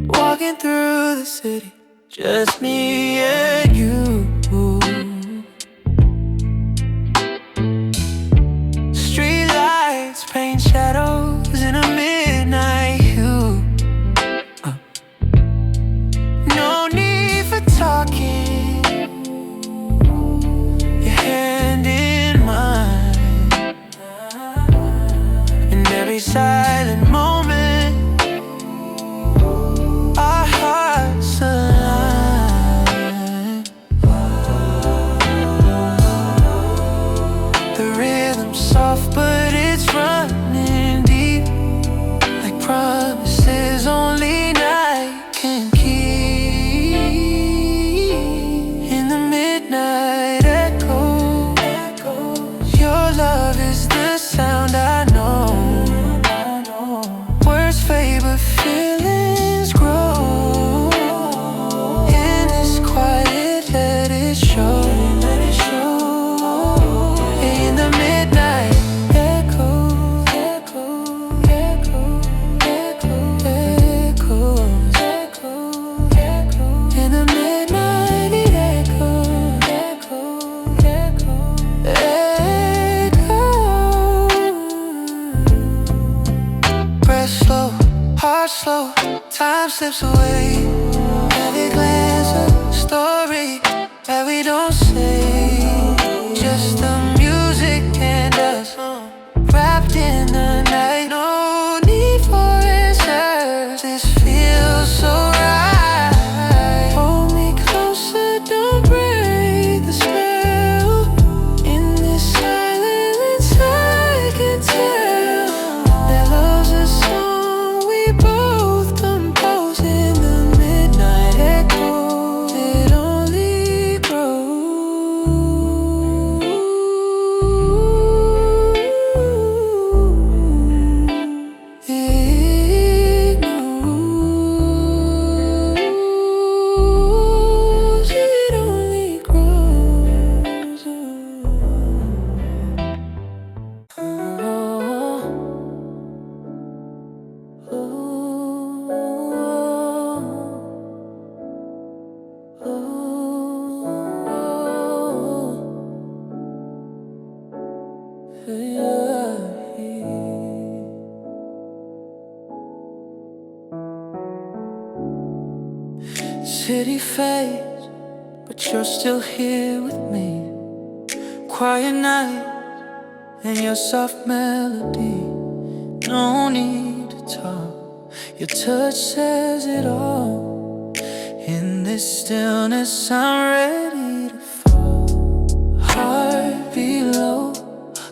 Walking through the city, just me and you. Street lights paint shadows in a midnight hue. No need for talking, your hand in mine. In every silent moment, our hearts align. The rhythm's soft, but it's running deep, like promises only night can keep. In the midnight echo, your love is the sound I know. Words fade, but feelings grow. In this quiet, let it show. In the midnight echoes, echoes, echoes, echoes, echoes, echoes. In the midnight it echoes, echoes, echoes, echoes. Breath slow, heart slow, time slips away. Every glance a story that we don't say. Just the music and us, wrapped in the night. No need for answers, this feels so right. Hold me closer, don't break the spell. In this silence I can tell that love's a song we both compose. In the midnight echo, it only grows. It knows, it only grows. City fades, but you're still here with me. Quiet night and your soft melody. No need to talk, your touch says it all. In this stillness I'm ready to fall. Heart below,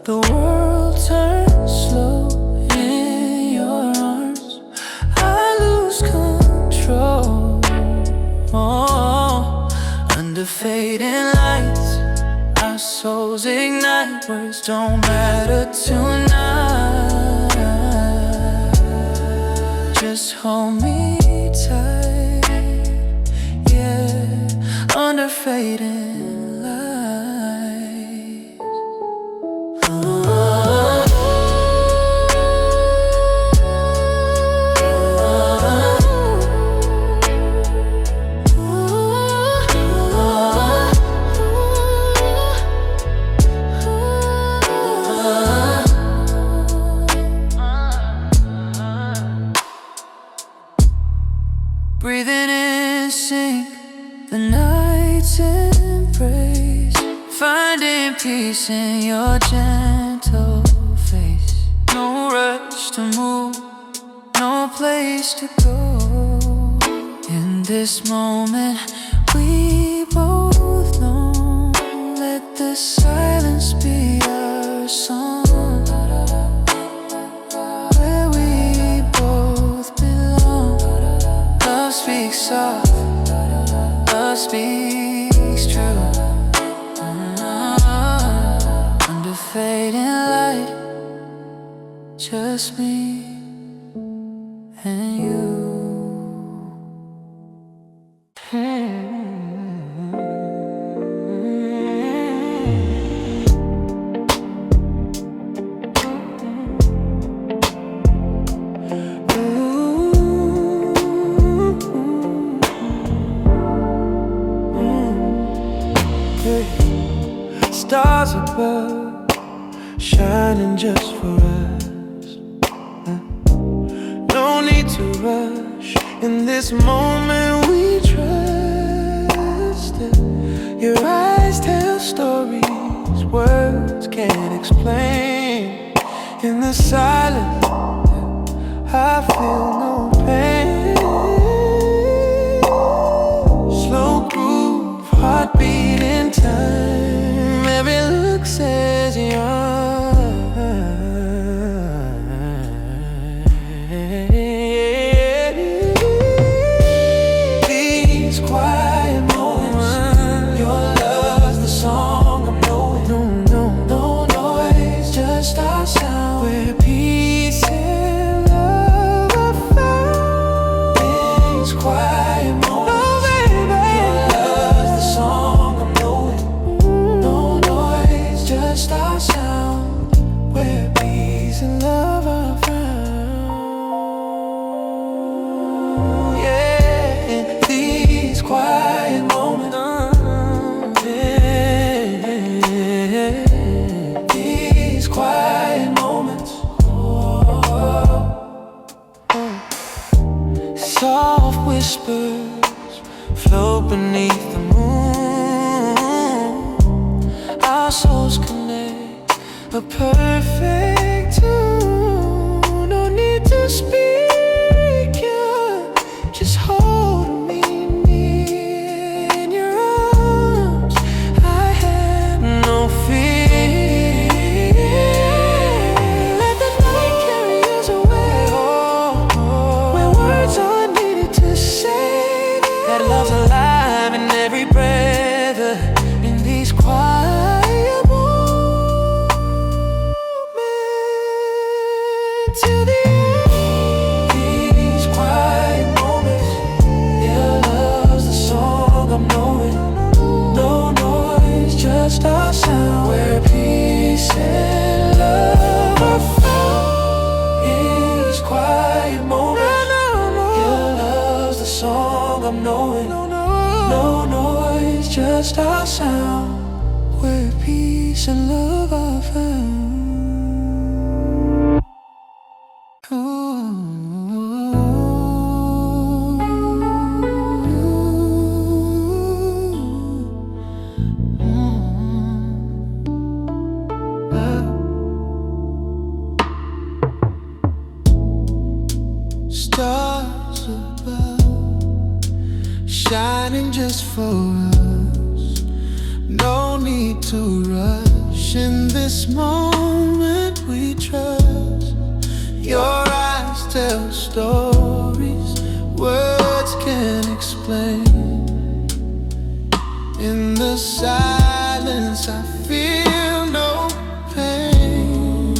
the world turns slow. In your arms I lose control. Under fading lights, our souls ignite. Words don't matter tonight. Just hold me tight, yeah, under fading lights. Breathing in sync, the night's embrace. Finding peace in your gentle face. No rush to move, no place to go. In this moment we both know. Let the silence be our song. Where we both belong. Love speaks soft, love speaks true. Under fading light, just me and you. Stars above, shining just for us. No need to rush, in this moment we trust it. Your eyes tell stories words can't explain. In the silence, I feel no pain. Slow groove, heartbeat in time. Every look says you're. These quiet moments, your love's the song I'm knowing. No noise, just our sound. Where peace and love are found. These quiet moments, your love's the song I'm knowing. No noise, just our sound. Where peace and love are found. Yeah, in these quiet moments, these quiet moments. Soft whispers float beneath the moon. Our souls connect, a perfect tune. No need to speak, yeah. Just hold me near in your arms. I have no fear. Let the night carry us away, where words are needed to say that love's alive in every breath, in these quiet moments till the end. These quiet moments, your love's the song I'm knowing. No noise, just our sound. Where peace and love are found. These quiet moments, your love's the song I'm knowing. No noise, just our sound. Where peace and love are found. Stars above, shining just for us. No need to rush, in this moment we trust. Your eyes tell stories words can't explain. In the silence I feel no pain.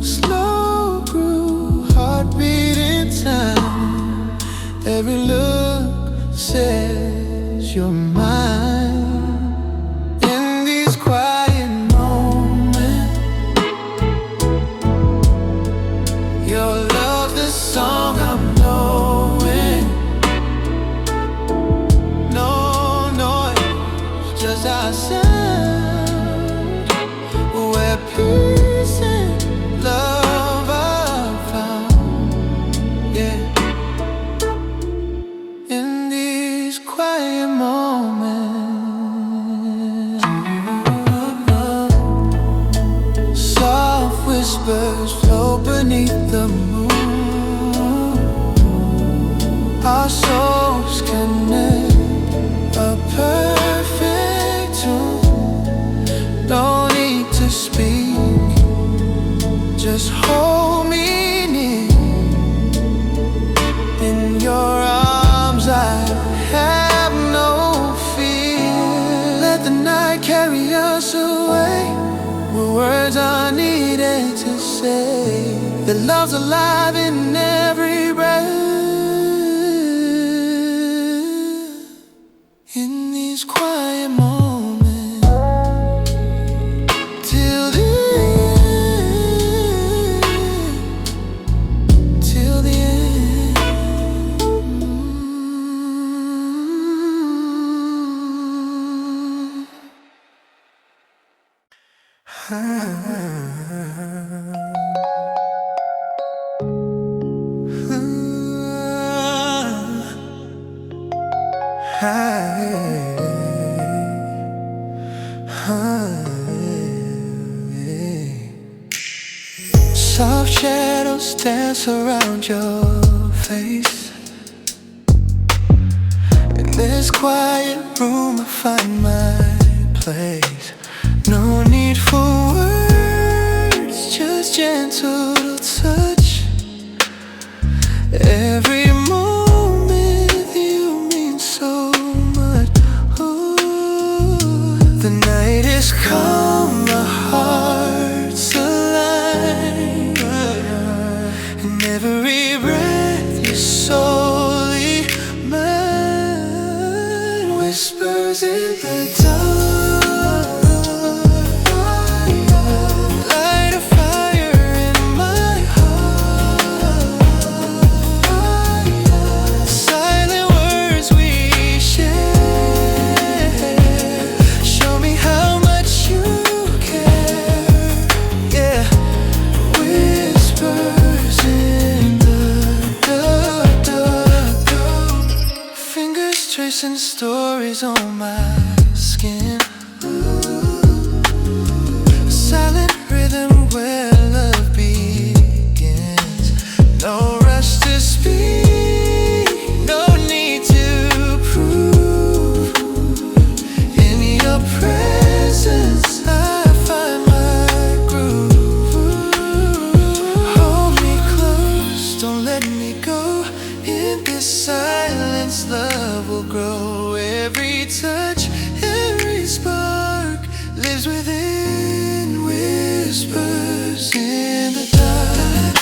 Slow groove, heartbeat in time. Every look says you're mine. In these quiet moments, your love's the song I'm knowing. No noise, just our sound. Where peace and love are found. Yeah, in these quiet moments. Soft whispers float beneath the moon. Our souls connect, a perfect tune. No need to speak, just hold me near. In your arms I have no fear. Let the night carry us away, where words are needed to say that love's alive in every breath. In these quiet moments, till the end, till the end. Soft shadows dance around your face. In this quiet room I find my place. No need for words, just gentle touch. Every moment you mean so much. Ooh, the night is calm, my heart's alive, and every breath is solely mine. Whispers in the dark, light a fire in my heart. Silent words we share, show me how much you care. Yeah, whispers in the dark. Fingers tracing stories on my skin. Silent rhythm where love begins. No rush to speak, no need to prove. In your presence I find my groove. Hold me close, don't let me go. In this silence love will grow. Every touch, every spark lives within. Whispers in the dark.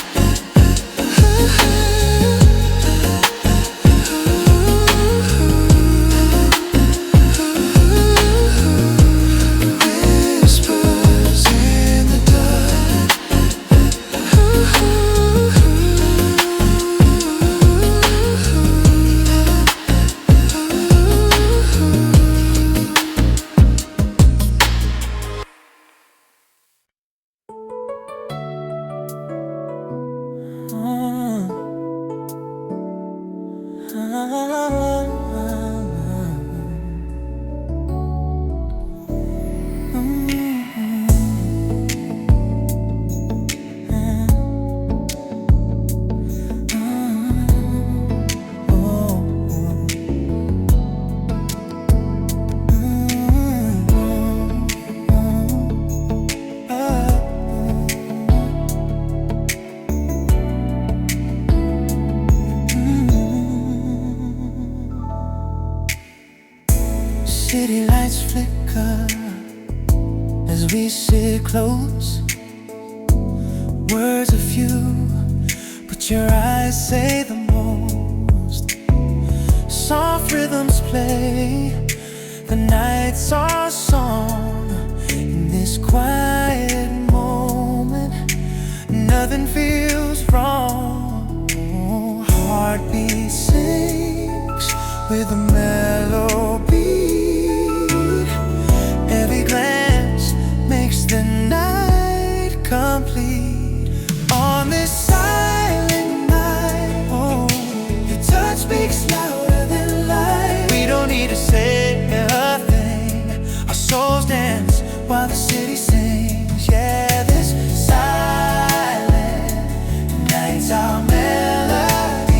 Whispers in the dark. City lights flicker as we sit close. Words are few, but your eyes say the most. Soft rhythms play the night's our song. In this quiet moment, nothing feels wrong. Heartbeat sinks with a mellow beat. Every glance makes the night complete. On this silent night, oh, your touch speaks louder than light. We don't need to say a thing. Our souls dance while the city sings. Yeah, this silent night's our melody.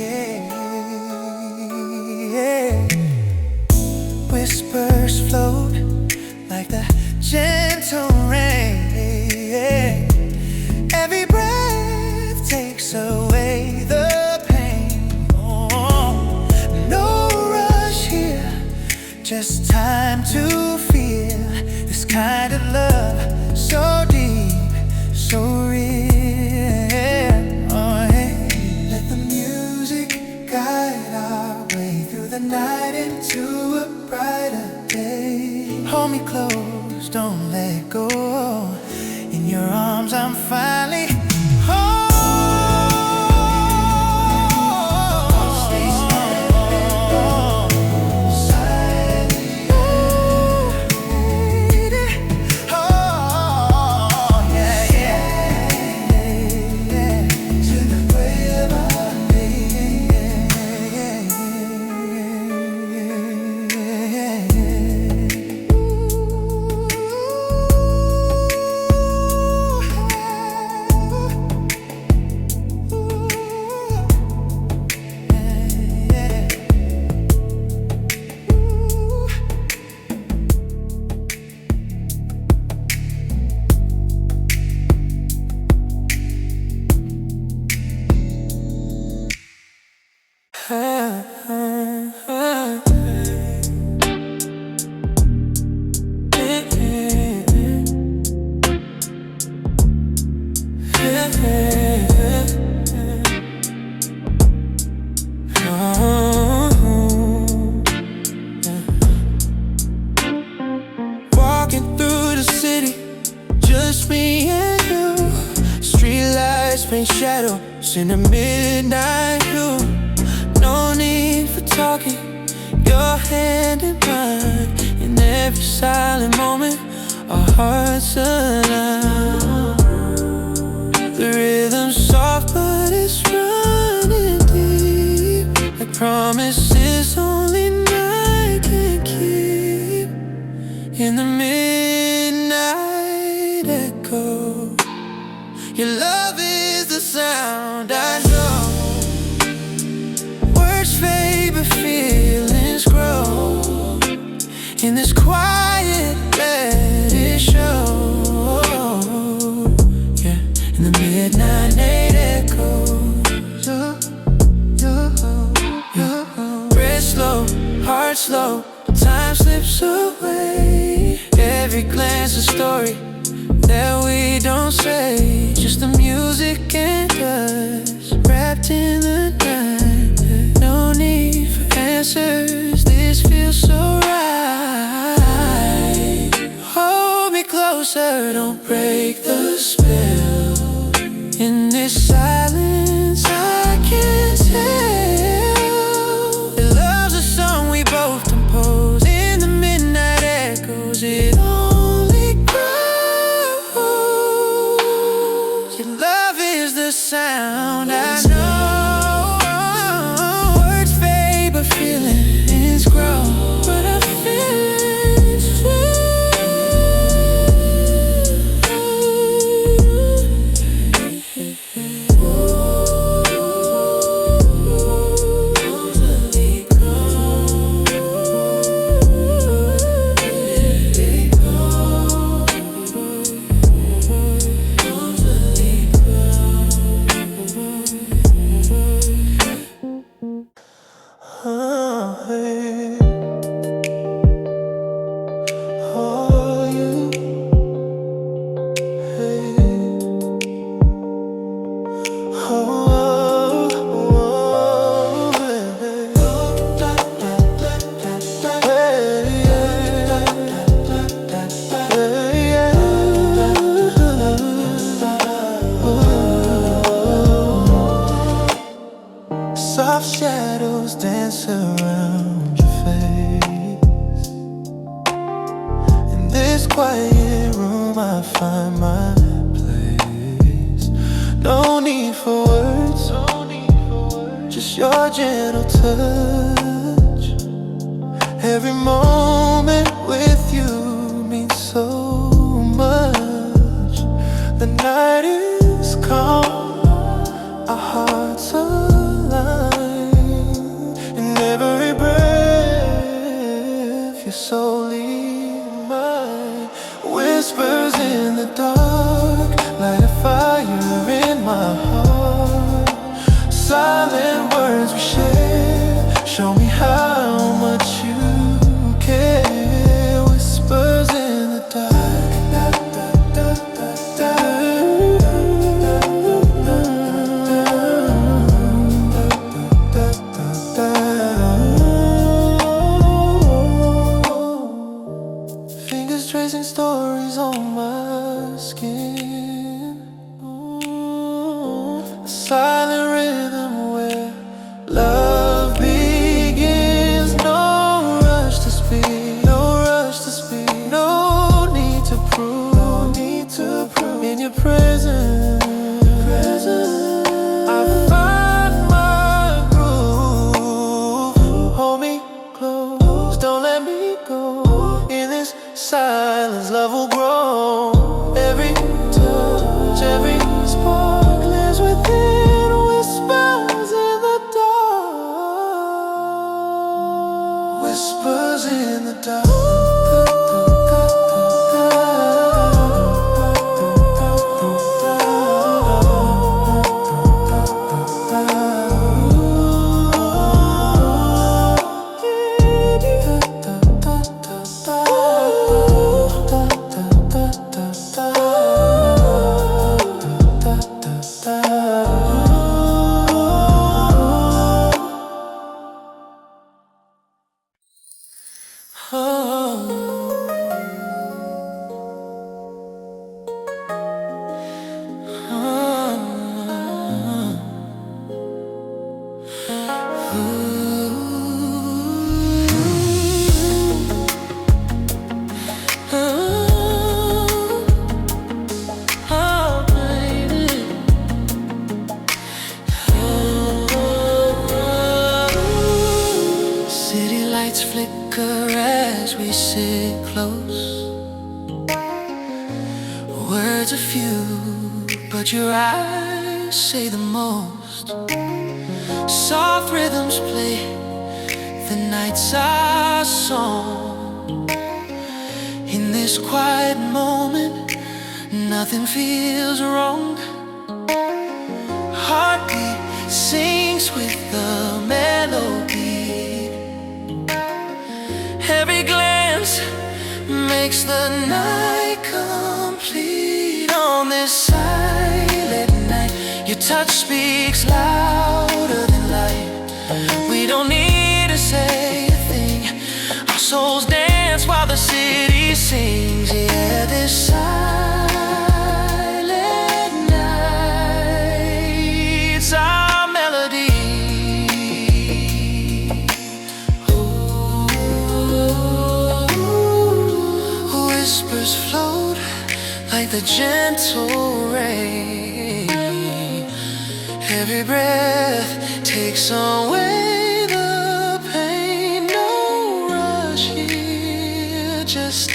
Yeah. Whispers float like the gentle rain. Walking through the city, just me and you. Street lights paint shadows in the midnight hue. No need for talking, your hand in mine. In every silent moment, our hearts align. The rhythm's soft, but it's running deep, like promises only night can keep. In the midnight echo, your love is the sound I know. Words fade, but feelings grow. In this quiet, let it show. Yeah, in the midnight echoes. Breath slow, heart slow, time slips away. Every glance a story that we don't say. Just the music and us, wrapped in the night. No need for answers, this feels so right. Hold me closer, don't break the spell. In this silence I can tell that love's a song we both compose. In the midnight echoes, it only grows. Your love is the sound I know. Words fade, but feelings grow. But I feel it soft shadows dance around your face. In this quiet room I find my place. No need for words, just your gentle touch. Every moment with you means so much. The night is calm, our hearts align. In every breath, you're solely mine. Whispers in the dark, light a fire in my heart. Silent words we share, show me how much you care. Whispers in the dark. Fingers tracing stories on my skin. A silent rhythm where love begins. No rush to speak, no rush to speak. No need to prove, no need to prove. In your presence, I find my groove. Hold me close, don't let me go. In this silence, love will grow. Every touch, every spark lives within. Whispers in the dark. Whispers in the dark. sit close. Words are few, but your eyes say the most. Soft rhythms play the nights our song. In this quiet moment, nothing feels wrong. Heartbeat sings with the melody. Every glance makes the night complete. On this silent night, your touch speaks louder than light. We don't need to say a thing. Our souls dance while the city sings. Yeah, this silent night's our melody. Whispers float like the gentle rain. Every breath takes away the pain. No rush here, just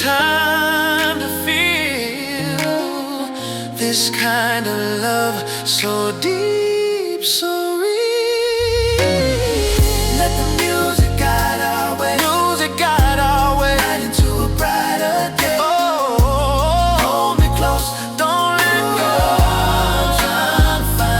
time to feel this kind of love, so deep, so real. Let the music guide our way. Music guide our way. Right into a brighter day. Oh, hold me close, don't let go. I'm trying to find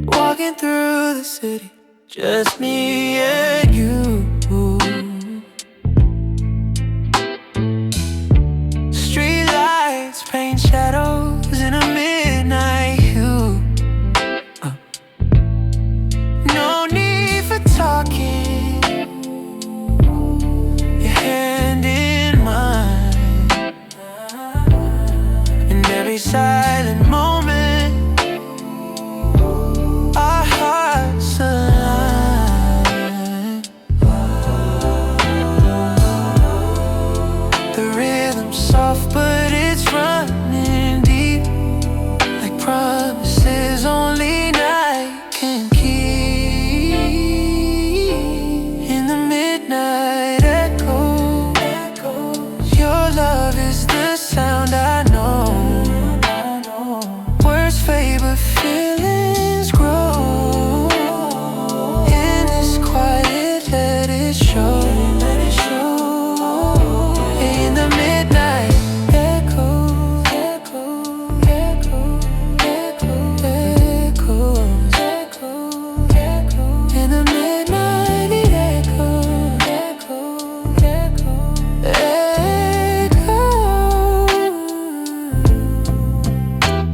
walking through the city, just me and you. Street lights paint shadows in a midnight hue. No need for talking, your hand in mine. In every silent moment, our hearts align. The rhythm's soft, but it's running deep, like promises only night can keep. In the midnight echo, your love is the sound I know. Words fade, but feelings grow. In this quiet, let it show. In the midnight echo, in the midnight it echoes.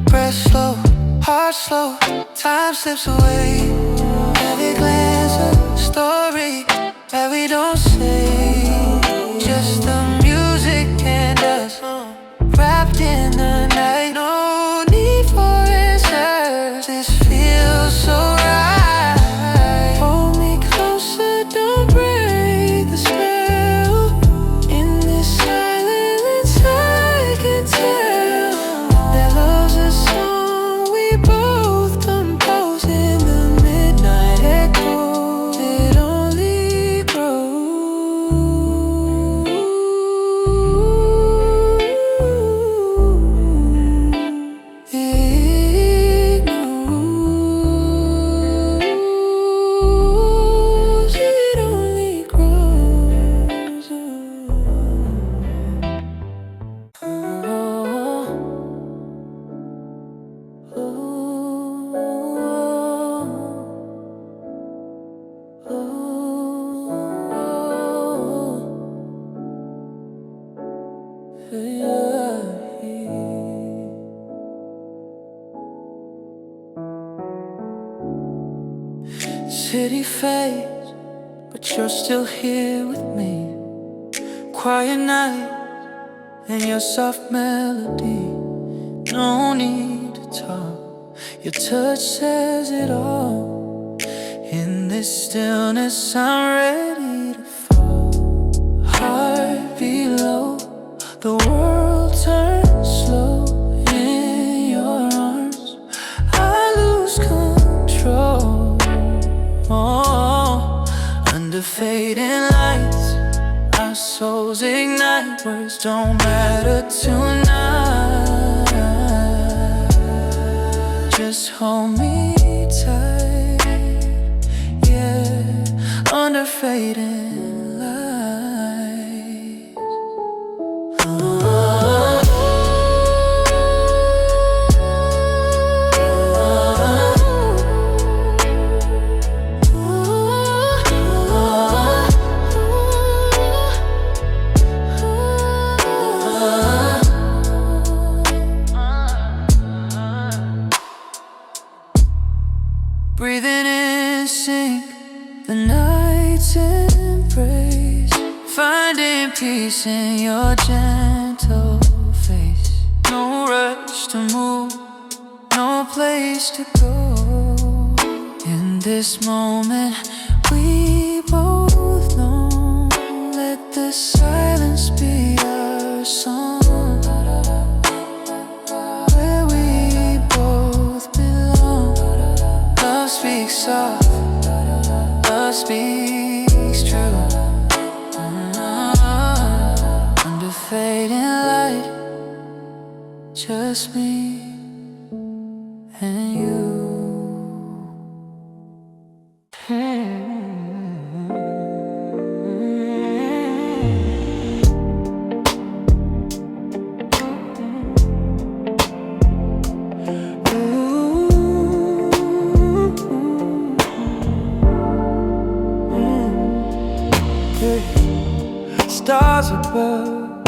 Breath slow, heart slow, time slips away. Every glance a story that we don't say. Just the music and us, wrapped in the night. No need for answers, this feels so right. Hold me closer, don't break the spell. In this silence I can tell that love's a song we both compose in the city fades, but you're still here with me. Quiet night and your soft melody. No need to talk, your touch says it all. In this stillness I'm ready to fall. Heart below, the world turns slow. In your arms I lose control. Under fading lights our souls ignite. Words don't matter tonight. Just hold me tight, yeah, under fading lights. Breathing in sync, the night's embrace. Finding peace in your gentle face. No rush to move, no place to go. In this moment we both know. Let the silence be our song. Speaks soft, love speaks true. Under fading light, just me and you. Stars above,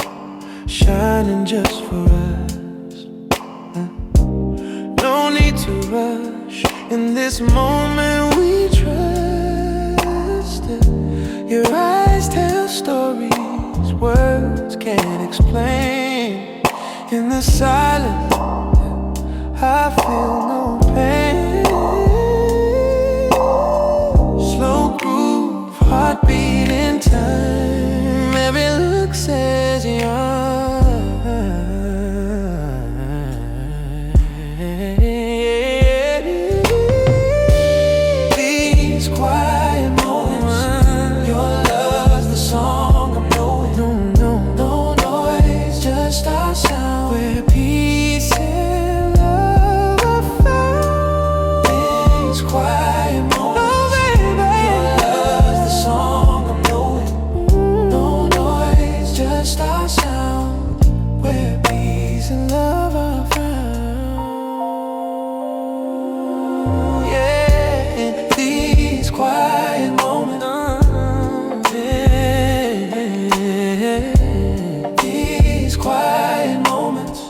shining just for us. No need to rush. In this moment we trust it. Your eyes tell stories words can't explain. In the silence I feel no pain. Slow groove, heartbeat in time. Every look says you're. These quiet moments, your love's the song I'm knowing. No noise, just our sound. Where peace and love are found. These quiet moments, your love's the song I'm knowing. Just our sound, where peace and love are found. Yeah, in these quiet moments, yeah, these quiet moments.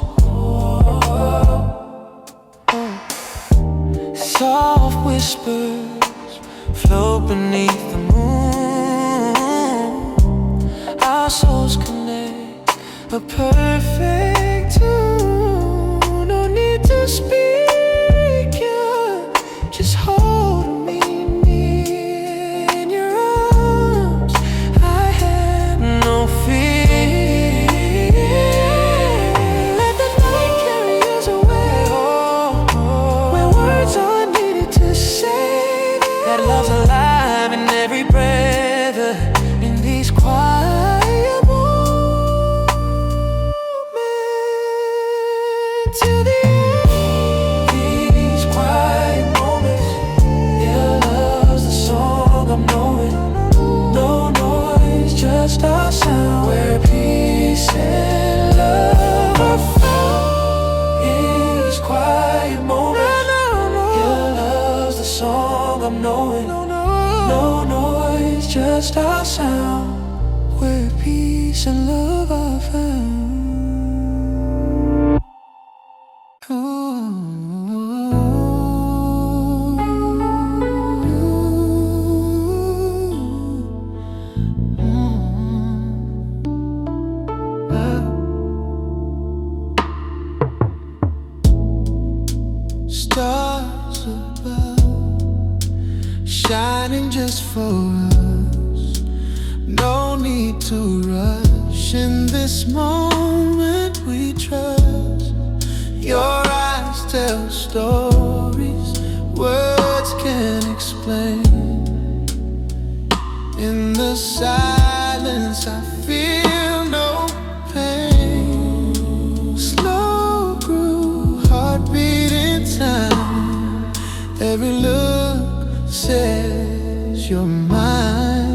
Soft whispers float beneath the moon. Our souls connect, a perfect tune. No need to speak, yeah. Just hold me near in your arms. I have no fear. Let the night carry us away, where words are needed to say that love's alive in every breath. In these quiet moments, till the end. These quiet moments, your love's the song I'm knowing. No noise, just our sound. Where peace and love are found. These quiet moments, your love's the song I'm knowing. No noise, just our sound. Where peace and love are found. Ooh. stars above, shining just for us. No need to rush. In this moment we trust. Your eyes tell stories words can't explain. In the silence I feel no pain. Slow grew, heartbeat in time. Every look says you're mine.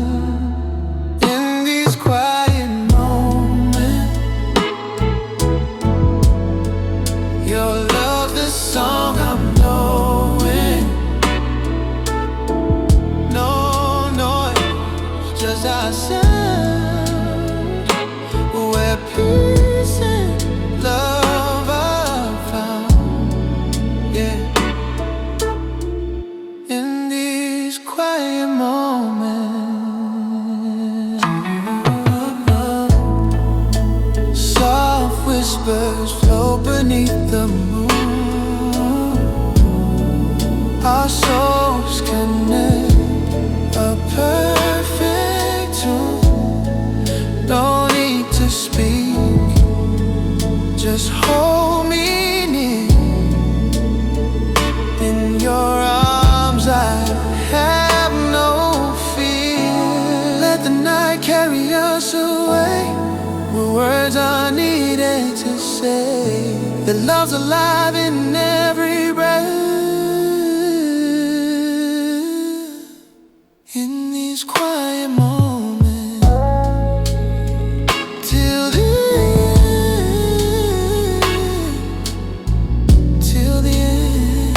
In these quiet moments, your love the song I'm knowing. No noise, just our sound, where peace and love are found. Yeah. In these quiet moments, soft whispers float beneath the moon. Our souls connect, a perfect tune. No need to speak, just hold me near. In your arms I have no fear. Let the night carry us away, where words are needed to say that love's alive in every breath. In these quiet moments, till the end, till the end.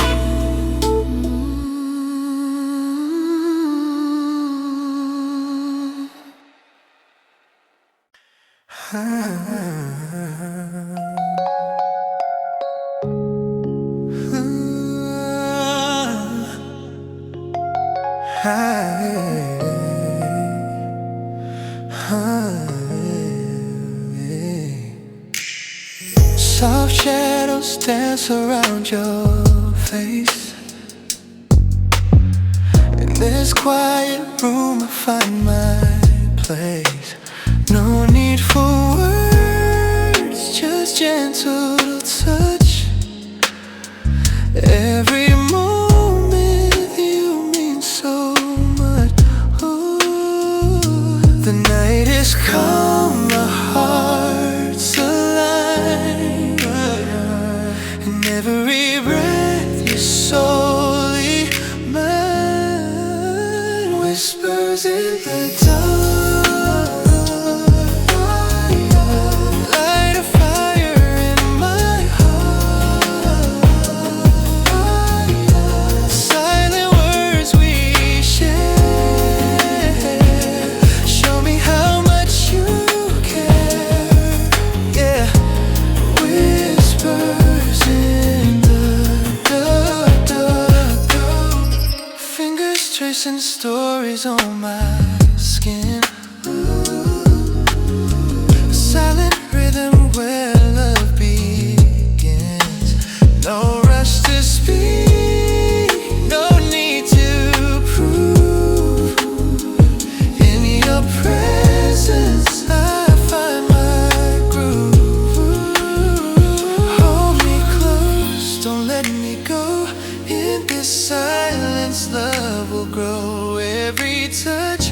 Soft shadows dance around your face. In this quiet room I find my place. No need for words, just gentle touch. Every moment with you means so much. Ooh, the night is calm, my heart's alive, and every breath is solely mine. Whispers in the dark, light a fire in my heart. Silent words we share, show me how much you care. Yeah, whispers in the dark. Fingers tracing stories on my skin. Silent rhythm where love begins. No rush to speak, no need to prove. In your presence I find my groove. Hold me close, don't let me go. In this silence love will grow. Every touch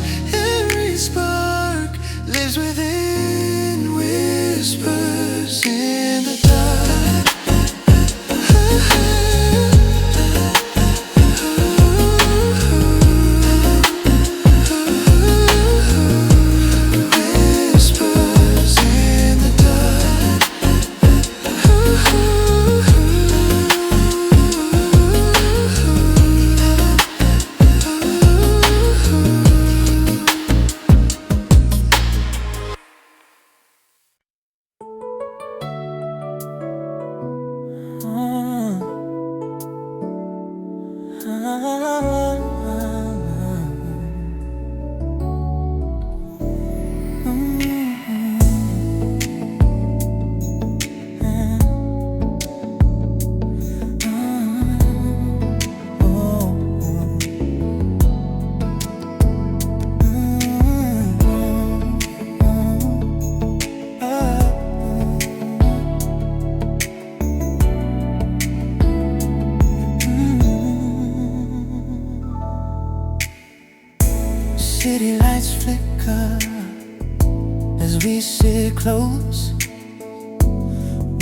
it close.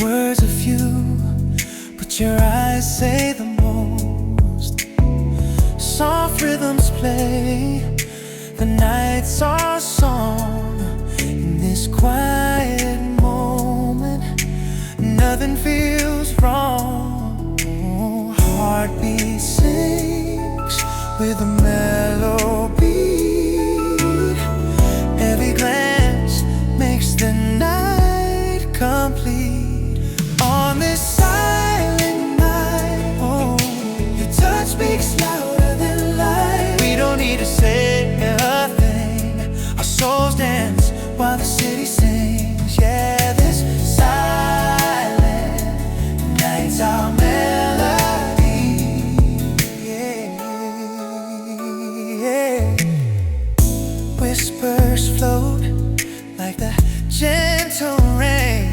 Words are few, but your eyes say the most. Soft rhythms play the night's our song. In this quiet moment, nothing feels wrong. Heartbeat sinks with a mellow beat. Every glance makes the night complete. On this silent night, oh, your touch speaks louder than light. We don't need to say a thing. Our souls dance while the city sings. Yeah, this silent night's our melody. Yeah. Whispers float like the gentle rain.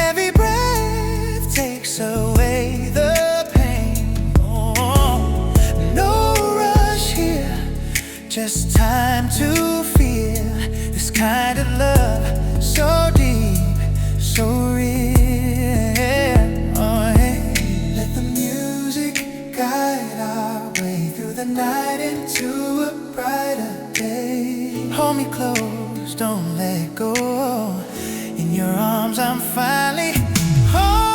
Every breath takes away the pain. Oh, no rush here, just time to feel this kind of love, so deep, so real. Oh, hey. Let the music guide our way through the night into a brighter day. Hold me close, don't let go. In your arms I'm finally home.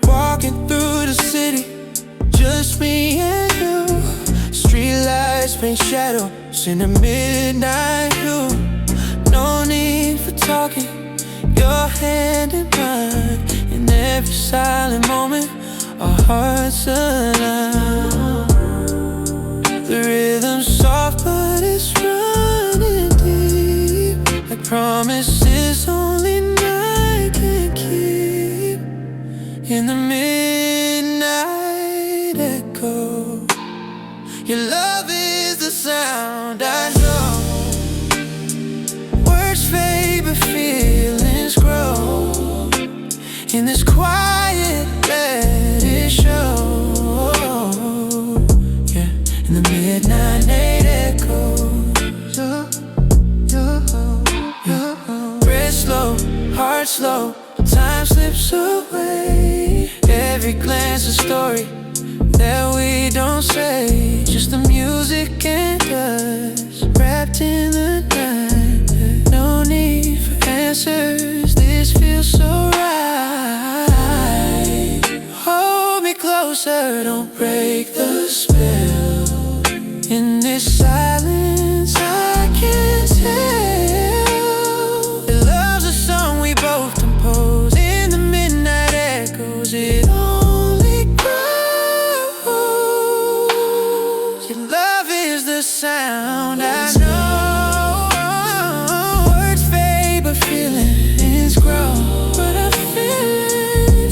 Walking through the city, just me and you. Streetlights paint shadows in the midnight hue. No need for talking, your hand in mine. In every silent moment, our hearts align. The rhythm's soft, but it's running deep, like promises only night can keep. In the midnight echo, your love is the sound I know. Words fade but feelings grow. In this quiet, let it show. Yeah, in the midnight echoes. Breath slow, heart slow, time slips away. Every glance a story that we don't say. Just the music and us, wrapped in the night. No need for answers, this feels so right. Hold me closer, don't break the spell. In this silence I can tell that love's a song we both compose. In the midnight echoes, it only grows. Your love is the sound I know. Words fade but feelings grow. But I feel it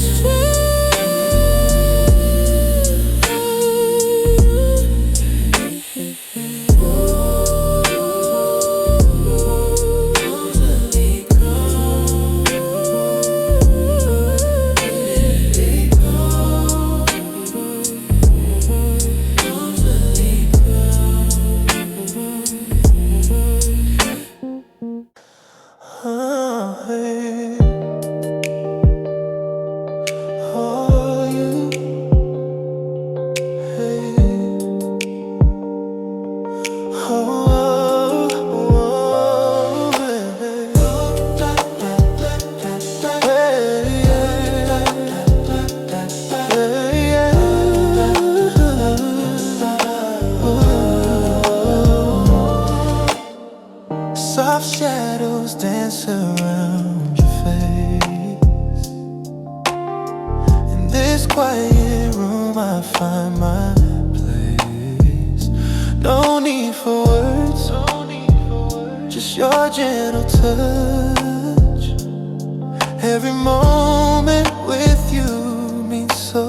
your gentle touch. Every moment with you means so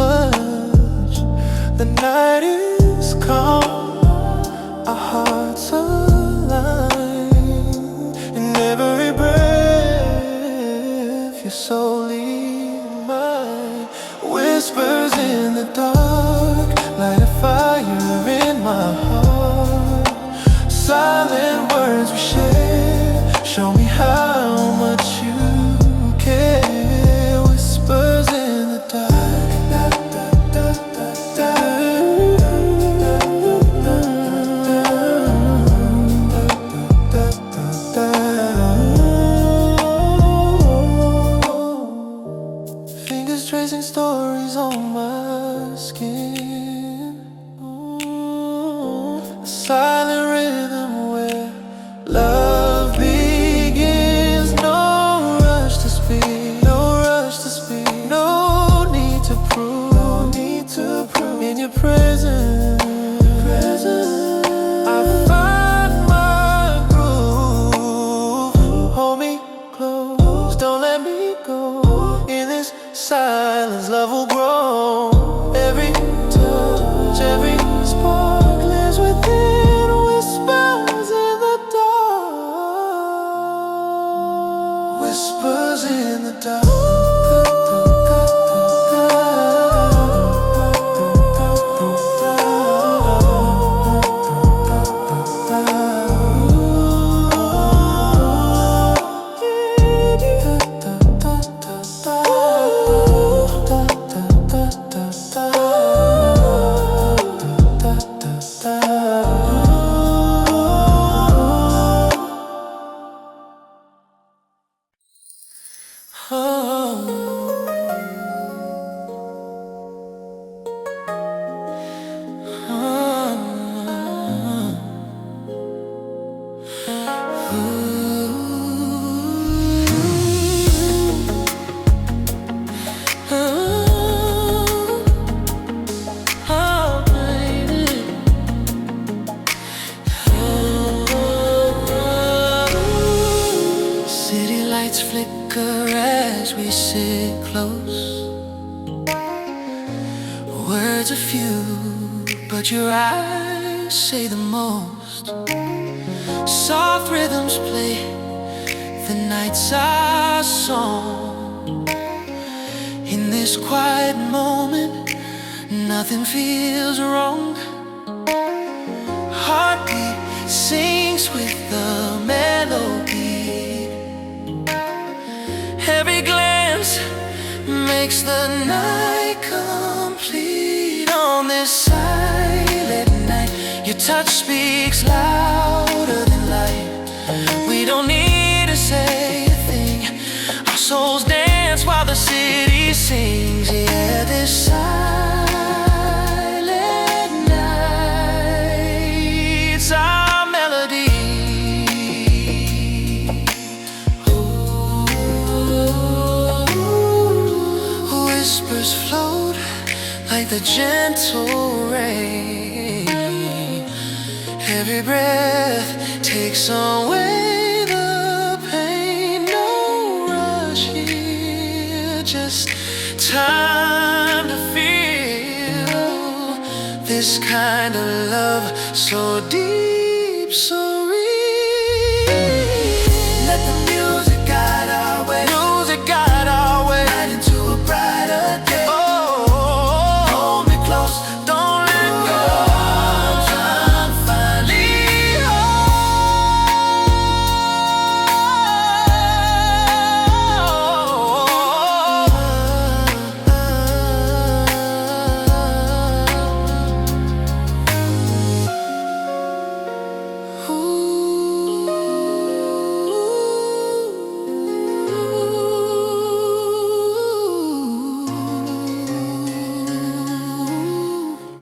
much. The night is calm, our hearts align. In every breath, you're solely mine. Whispers in the dark light a fire in my heart. Silent words we share show me how much you care. Whispers in the dark. Fingers tracing stories on my skin. A silent rhythm where love begins. No rush to speak, no rush to speak. No need to prove, no need to prove. In your presence, I find my groove. Hold me close, don't let me go. In this silence, love will grow. Every touch, every spark lives within. Whispers in the dark. Whispers in the dark. City lights flicker as we sit close. Words are few, but your eyes say the most. Soft rhythms play, the nights are song. In this quiet moment, nothing feels wrong. Heartbeat sings with the melody. Every glance makes the night complete. On this silent night, your touch speaks louder than light. We don't need to say a thing. Our souls dance while the city sings. Yeah, this silent night's our melody. Whispers float like the gentle rain. Every breath takes away the pain. No rush here, just time to feel this kind of love, so deep, so real.